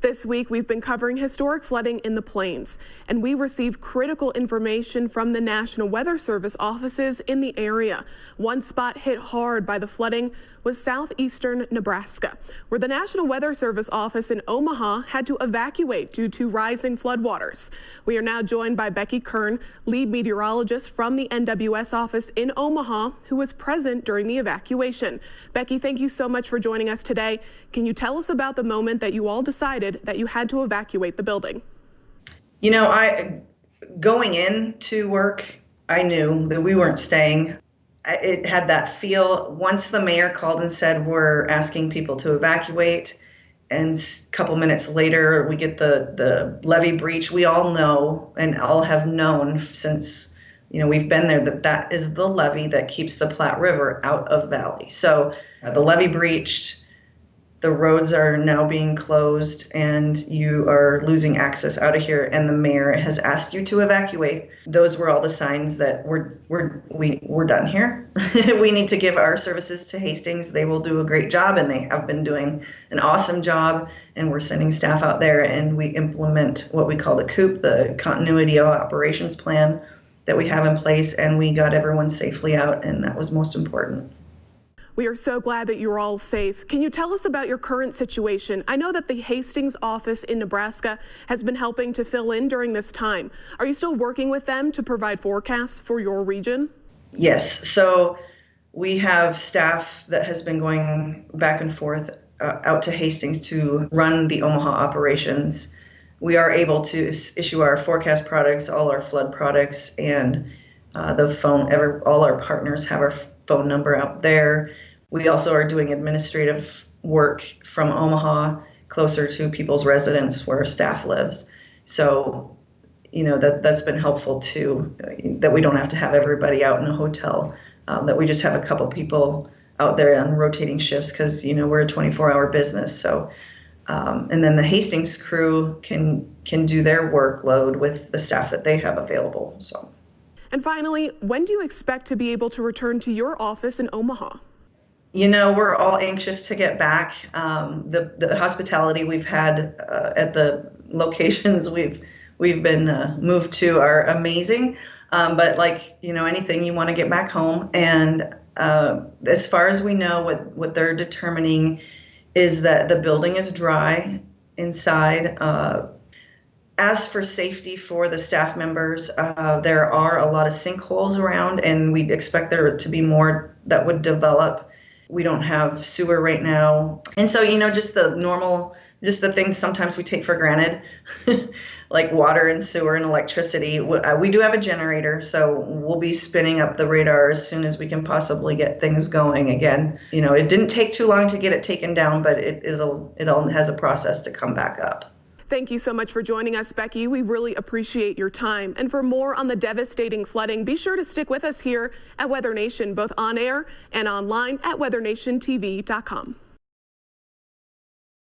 This week, we've been covering historic flooding in the plains, and we received critical information from the National Weather Service offices in the area. One spot hit hard by the flooding was southeastern Nebraska, where the National Weather Service office in Omaha had to evacuate due to rising floodwaters. We are now joined by Becky Kern, lead meteorologist from the NWS office in Omaha, who was present during the evacuation. Becky, thank you so much for joining us today. Can you tell us about the moment that you all decided that you had to evacuate the building? You know, going into work, I knew that we weren't staying. It had that feel. Once the mayor called and said, we're asking people to evacuate, and a couple minutes later, we get the levee breach. We all know and all have known since, we've been there, that is the levee that keeps the Platte River out of Valley. So the levee breached. The roads are now being closed and you are losing access out of here, and the mayor has asked you to evacuate. Those were all the signs that we're done here. We need to give our services to Hastings. They will do a great job, and they have been doing an awesome job, and we're sending staff out there, and we implement what we call the COOP, the Continuity of Operations Plan that we have in place, and we got everyone safely out, and that was most important. We are so glad that you're all safe. Can you tell us about your current situation? I know that the Hastings office in Nebraska has been helping to fill in during this time. Are you still working with them to provide forecasts for your region? Yes. So we have staff that has been going back and forth out to Hastings to run the Omaha operations. We are able to issue our forecast products, all our flood products, and the phone. All our partners have our phone number out there. We also are doing administrative work from Omaha, closer to people's residence where staff lives. So, that's been helpful too, that we don't have to have everybody out in a hotel, that we just have a couple people out there on rotating shifts because, we're a 24-hour business. So, and then the Hastings crew can do their workload with the staff that they have available. So. And finally, when do you expect to be able to return to your office in Omaha? We're all anxious to get back. The hospitality we've had at the locations we've been moved to are amazing. But anything, you want to get back home. And as far as we know, what they're determining is that the building is dry inside. As for safety for the staff members, there are a lot of sinkholes around, and we expect there to be more that would develop. We don't have sewer right now. And so, just the things sometimes we take for granted, like water and sewer and electricity. We do have a generator, so we'll be spinning up the radar as soon as we can possibly get things going again. It didn't take too long to get it taken down, but it all has a process to come back up. Thank you so much for joining us, Becky. We really appreciate your time. And for more on the devastating flooding, be sure to stick with us here at WeatherNation, both on air and online at weathernationtv.com.